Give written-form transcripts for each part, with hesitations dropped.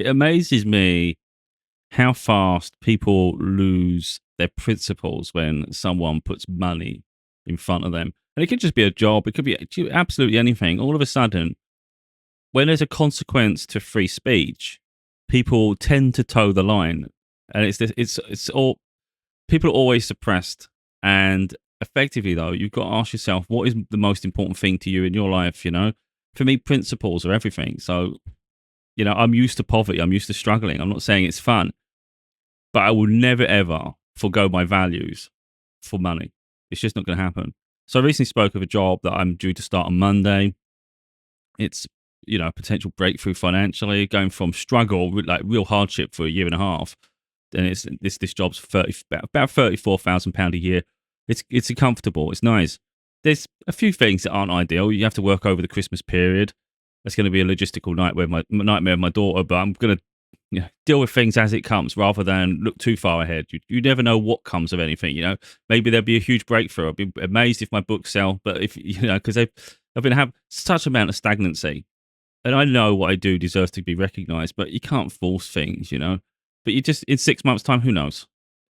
It amazes me how fast people lose their principles when someone puts money in front of them. And it could just be a job, it could be absolutely anything. All of a sudden, when there's a consequence to free speech, people tend to toe the line. And it's all people are always suppressed. And effectively, though, you've got to ask yourself, what is the most important thing to you in your life? For me, principles are everything. So, I'm used to poverty. I'm used to struggling. I'm not saying it's fun, but I will never ever forgo my values for money. It's just not going to happen. So I recently spoke of a job that I'm due to start on Monday. It's a potential breakthrough financially, going from struggle, like real hardship for a year and a half. And this job's about £34,000 a year. It's comfortable. It's nice. There's a few things that aren't ideal. You have to work over the Christmas period. That's going to be a logistical nightmare with my daughter. But I'm going to deal with things as it comes rather than look too far ahead. You never know what comes of anything. Maybe there'll be a huge breakthrough. I'll be amazed if my books sell. But if because I've been have such amount of stagnancy, and I know what I do deserves to be recognised. But you can't force things. But you just in 6 months' time, who knows?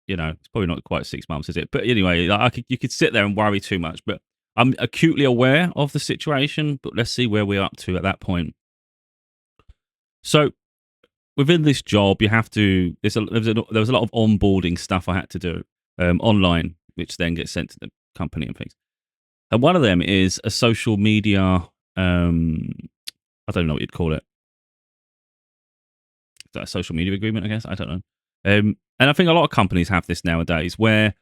It's probably not quite 6 months, is it? But anyway, you could sit there and worry too much. But I'm acutely aware of the situation. But let's see where we're up to at that point. So within this job, you have to. There was a lot of onboarding stuff I had to do online, which then gets sent to the company and things. And one of them is a social media. I don't know what you'd call it. Is that a social media agreement? I guess I don't know. And I think a lot of companies have this nowadays, where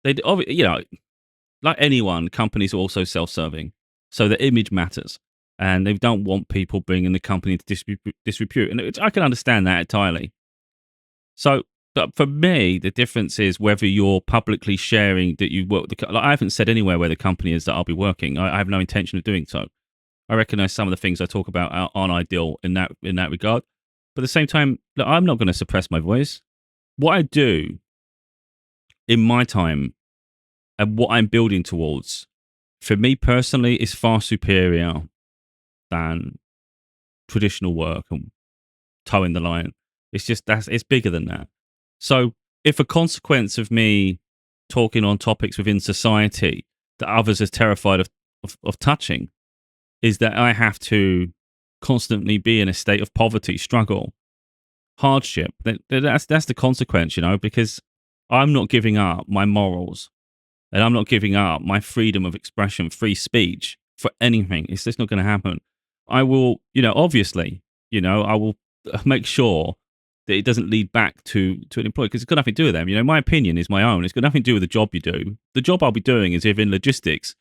like anyone, companies are also self-serving, so the image matters, and they don't want people bringing the company into disrepute. And I can understand that entirely. So, but for me, the difference is whether you're publicly sharing that you work. I haven't said anywhere where the company is that I'll be working. I have no intention of doing so. I recognise some of the things I talk about aren't ideal in that regard, but at the same time, look, I'm not going to suppress my voice. What I do in my time and what I'm building towards, for me personally, is far superior than traditional work and towing the line. It's bigger than that. So if a consequence of me talking on topics within society that others are terrified of touching is that I have to constantly be in a state of poverty, struggle, hardship, that's the consequence, because I'm not giving up my morals and I'm not giving up my freedom of expression, free speech for anything. It's just not going to happen. I will, obviously, I will make sure that it doesn't lead back to an employee because it's got nothing to do with them. My opinion is my own. It's got nothing to do with the job you do. The job I'll be doing is within logistics.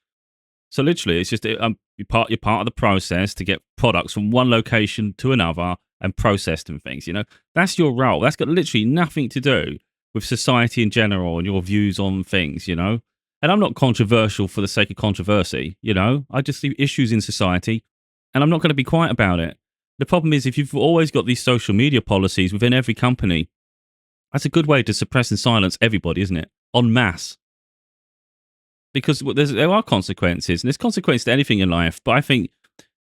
So literally, it's just you're part of the process to get products from one location to another and processed and things. That's your role. That's got literally nothing to do with society in general and your views on things. And I'm not controversial for the sake of controversy. I just see issues in society, and I'm not going to be quiet about it. The problem is if you've always got these social media policies within every company, that's a good way to suppress and silence everybody, isn't it? En masse. Because there are consequences, and there's consequences to anything in life. But I think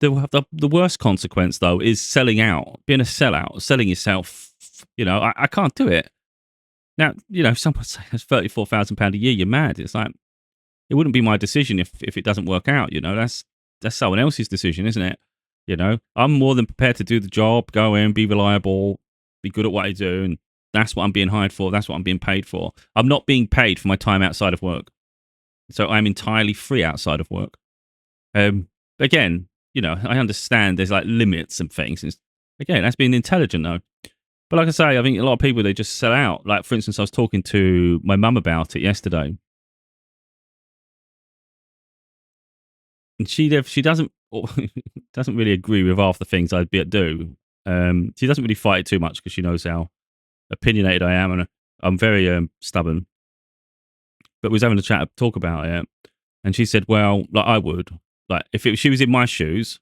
the worst consequence, though, is selling out, being a sellout, selling yourself. I can't do it. Now, someone say that's £34,000 a year. You're mad. It's like it wouldn't be my decision if it doesn't work out. That's someone else's decision, isn't it? I'm more than prepared to do the job, go in, be reliable, be good at what I do, and that's what I'm being hired for. That's what I'm being paid for. I'm not being paid for my time outside of work. So I'm entirely free outside of work. Again, I understand there's like limits and things. And again, that's being intelligent though. But like I say, I think a lot of people, they just sell out. Like, for instance, I was talking to my mum about it yesterday. And she doesn't doesn't really agree with half the things I'd do. She doesn't really fight it too much because she knows how opinionated I am. And I'm very stubborn. But we was having a talk about it. And she said, well, like I would. Like, if she was in my shoes,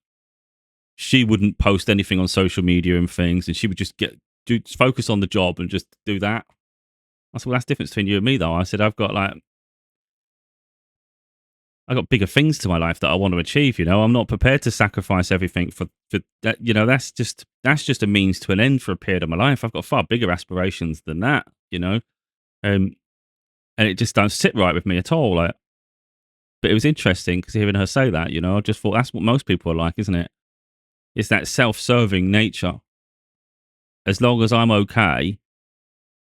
she wouldn't post anything on social media and things, and she would just focus on the job and just do that. I said, well, that's the difference between you and me, though. I said, I've got like I got bigger things to my life that I want to achieve. I'm not prepared to sacrifice everything for that. That's just a means to an end for a period of my life. I've got far bigger aspirations than that. Um, and it just don't sit right with me at all. Like, but it was interesting because hearing her say that, I just thought that's what most people are like, isn't it? It's that self-serving nature. As long as I'm okay,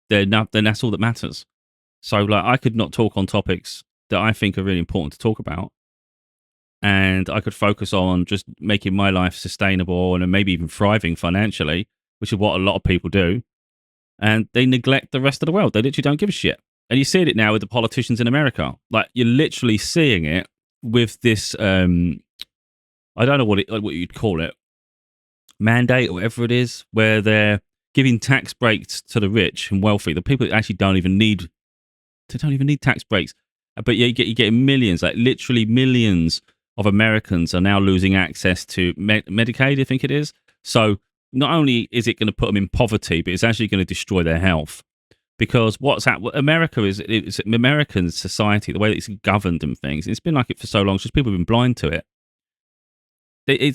then that's all that matters. So, like, I could not talk on topics that I think are really important to talk about, and I could focus on just making my life sustainable and maybe even thriving financially, which is what a lot of people do. And they neglect the rest of the world. They literally don't give a shit. And you see it now with the politicians in America. Like, you're literally seeing it with this, I don't know what you'd call it, mandate or whatever it is, where they're giving tax breaks to the rich and wealthy, the people that actually don't even need tax breaks. But yeah, you're getting millions, like literally millions of Americans are now losing access to Medicaid, I think it is. So not only is it going to put them in poverty, but it's actually going to destroy their health. Because America it's American society, the way that it's governed and things, it's been like it for so long, it's just people have been blind to it. They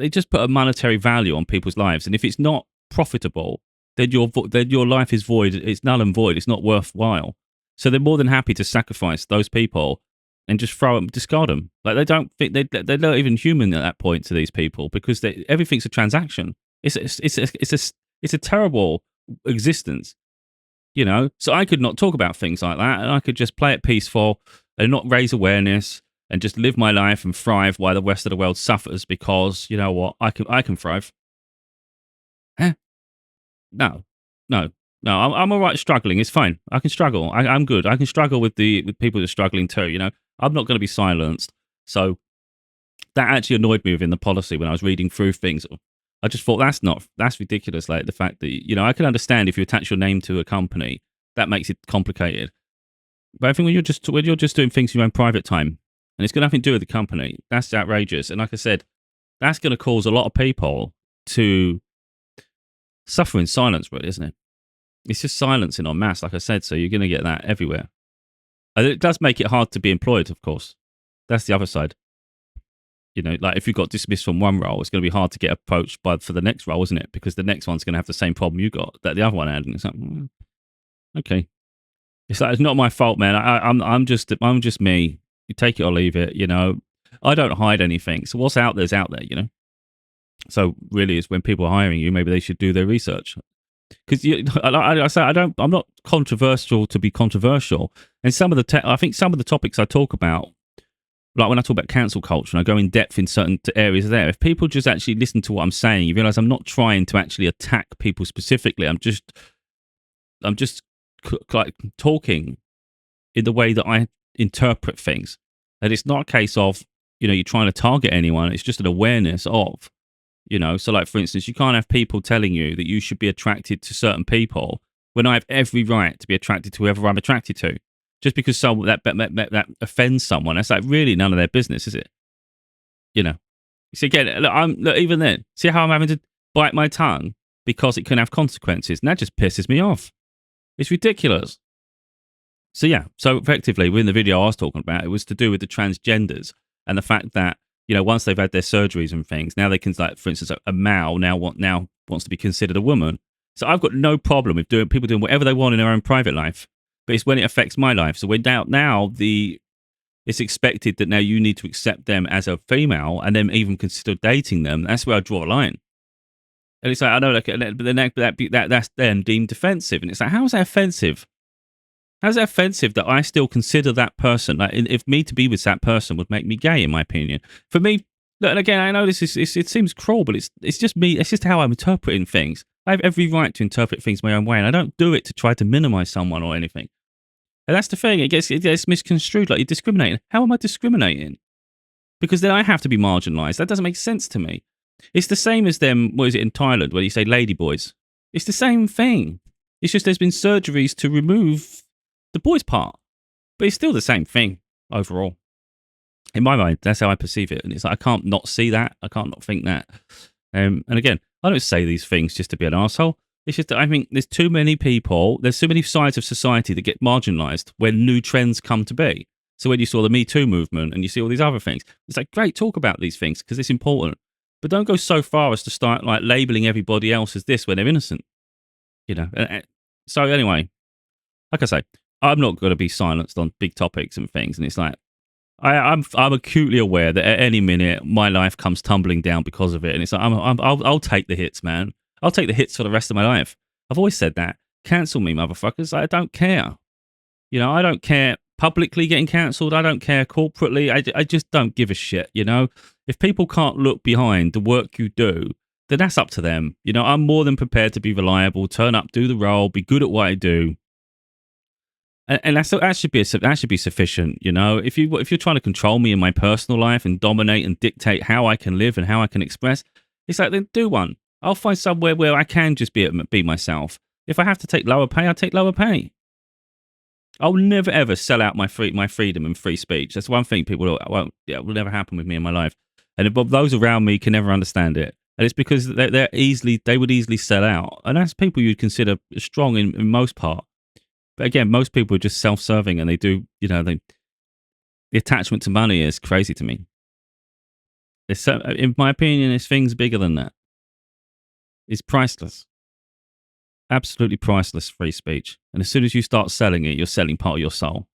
just put a monetary value on people's lives, and if it's not profitable, then your life is void. It's null and void. It's not worthwhile. So they're more than happy to sacrifice those people and just discard them. Like, they don't think they're not even human at that point to these people, because everything's a transaction. It's a terrible existence, So I could not talk about things like that, and I could just play it peaceful and not raise awareness and just live my life and thrive while the rest of the world suffers, because you know what, I can thrive. Huh? No, no, no. I'm all right struggling. It's fine. I can struggle. I'm good. I can struggle with people that are struggling too. I'm not going to be silenced. So that actually annoyed me within the policy when I was reading through things. I just thought that's ridiculous. Like, the fact that I can understand if you attach your name to a company, that makes it complicated. But I think when you're just doing things in your own private time, and it's got nothing to do with the company, that's outrageous. And like I said, that's going to cause a lot of people to suffer in silence, really, isn't it? It's just silencing en masse, like I said, so you're going to get that everywhere. And it does make it hard to be employed, of course. That's the other side. Like, if you got dismissed from one role, it's going to be hard to get approached for the next role, isn't it? Because the next one's going to have the same problem you got that the other one had. And it's like, okay. It's like, it's not my fault, man. I'm just me. You take it or leave it, I don't hide anything. So what's out there's out there, So really, it's when people are hiring you, maybe they should do their research. Because I say I'm not controversial to be controversial. And I think some of the topics I talk about, like when I talk about cancel culture and I go in depth in certain areas there, if people just actually listen to what I'm saying, you realize I'm not trying to actually attack people specifically. I'm just like talking in the way that I interpret things. That it's not a case of, you're trying to target anyone. It's just an awareness of, so like, for instance, you can't have people telling you that you should be attracted to certain people when I have every right to be attracted to whoever I'm attracted to. Just because that offends someone, that's like really none of their business, is it? See, again, look, even then, see how I'm having to bite my tongue because it can have consequences, and that just pisses me off. It's ridiculous. So yeah, so effectively, within the video I was talking about, it was to do with the transgenders and the fact that, once they've had their surgeries and things, now they can, like, for instance, a male now wants to be considered a woman. So I've got no problem with people doing whatever they want in their own private life, but it's when it affects my life. So it's expected that now you need to accept them as a female and then even consider dating them. That's where I draw a line. And it's like, I know, like, but then that's then deemed offensive, and it's like, how is that offensive? How's it offensive that I still consider that person? Like, if me to be with that person would make me gay, in my opinion. For me, look, and again, I know it seems cruel, but it's just me. It's just how I'm interpreting things. I have every right to interpret things my own way, and I don't do it to try to minimize someone or anything. And that's the thing. It gets misconstrued. Like, you're discriminating. How am I discriminating? Because then I have to be marginalized. That doesn't make sense to me. It's the same as them. What is it in Thailand where you say ladyboys? It's the same thing. It's just there's been surgeries to remove the boys part, but it's still the same thing overall. In my mind, that's how I perceive it, and it's like, I can't not see that. I can't not think that. And again, I don't say these things just to be an asshole. It's just that I think there's too many people, there's so many sides of society that get marginalised when new trends come to be. So when you saw the Me Too movement and you see all these other things, it's like, great, talk about these things because it's important. But don't go so far as to start like labeling everybody else as this when they're innocent. You know. So anyway, like I say, I'm not going to be silenced on big topics and things. And it's like I'm acutely aware that at any minute my life comes tumbling down because of it. And it's like I'll take the hits, man. I'll take the hits for the rest of my life. I've always said that. Cancel me, motherfuckers. I don't care. You know, I don't care publicly getting cancelled. I don't care corporately. I just don't give a shit, you know? If people can't look behind the work you do, then that's up to them. You know, I'm more than prepared to be reliable, turn up, do the role, be good at what I do. And that should be sufficient, you know. If you're trying to control me in my personal life and dominate and dictate how I can live and how I can express, it's like, then do one. I'll find somewhere where I can just be myself. If I have to take lower pay, I'll take lower pay. I'll never ever sell out my freedom and free speech. That's one thing people will never happen with me in my life. And those around me can never understand it. And it's because they would easily sell out. And that's people you'd consider strong in most part. But again, most people are just self-serving and they do, you know, the attachment to money is crazy to me. In my opinion, it's things bigger than that. It's priceless. Absolutely priceless free speech. And as soon as you start selling it, you're selling part of your soul.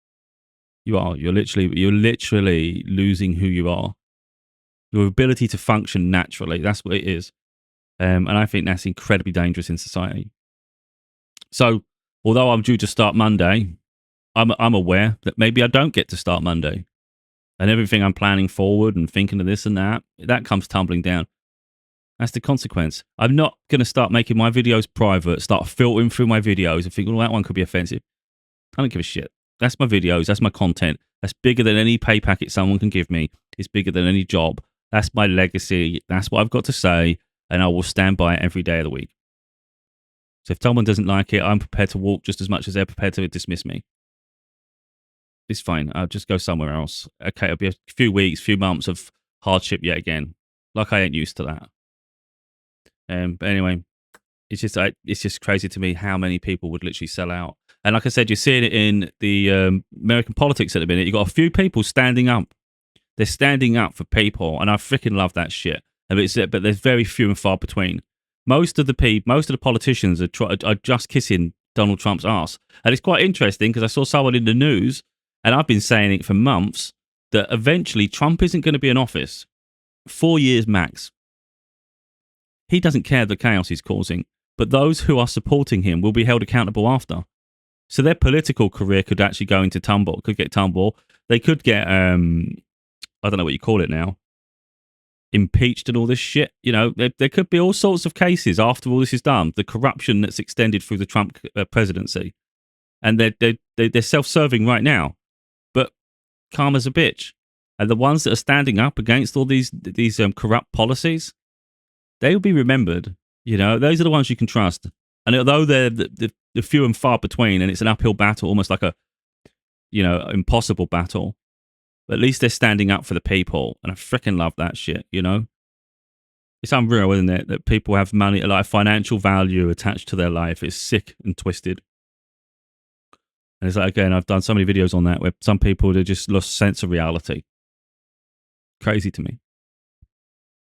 You are. You're literally losing who you are. Your ability to function naturally. That's what it is. And I think that's incredibly dangerous in society. So, although I'm due to start Monday, I'm aware that maybe I don't get to start Monday. And everything I'm planning forward and thinking of this and that comes tumbling down. That's the consequence. I'm not going to start making my videos private, start filtering through my videos and think, well, that one could be offensive. I don't give a shit. That's my videos. That's my content. That's bigger than any pay packet someone can give me. It's bigger than any job. That's my legacy. That's what I've got to say. And I will stand by it every day of the week. So if someone doesn't like it, I'm prepared to walk just as much as they're prepared to dismiss me. It's fine. I'll just go somewhere else. Okay, it'll be a few weeks, few months of hardship yet again. Like I ain't used to that. But anyway, it's just crazy to me how many people would literally sell out. And like I said, you're seeing it in the American politics at the minute. You've got a few people standing up. They're standing up for people, and I freaking love that shit. But there's very few and far between. Most of the politicians are just kissing Donald Trump's ass. And it's quite interesting because I saw someone in the news, and I've been saying it for months, that eventually Trump isn't going to be in office. 4 years max. He doesn't care the chaos he's causing, but those who are supporting him will be held accountable after. So their political career could actually go into tumble, could get tumble. They could get, I don't know what you call it now, impeached and all this shit. You know, there could be all sorts of cases after all this is done. The corruption that's extended through the Trump presidency. And they're self-serving right now, but calm as a bitch. And the ones that are standing up against all these corrupt policies, they will be remembered. You know, those are the ones you can trust. And although they're the few and far between, and it's an uphill battle, almost like a, you know, impossible battle, but at least they're standing up for the people. And I freaking love that shit, you know? It's unreal, isn't it? That people have money, like financial value attached to their life. It's sick and twisted. And it's like, again, I've done so many videos on that where some people, they just lost sense of reality. Crazy to me.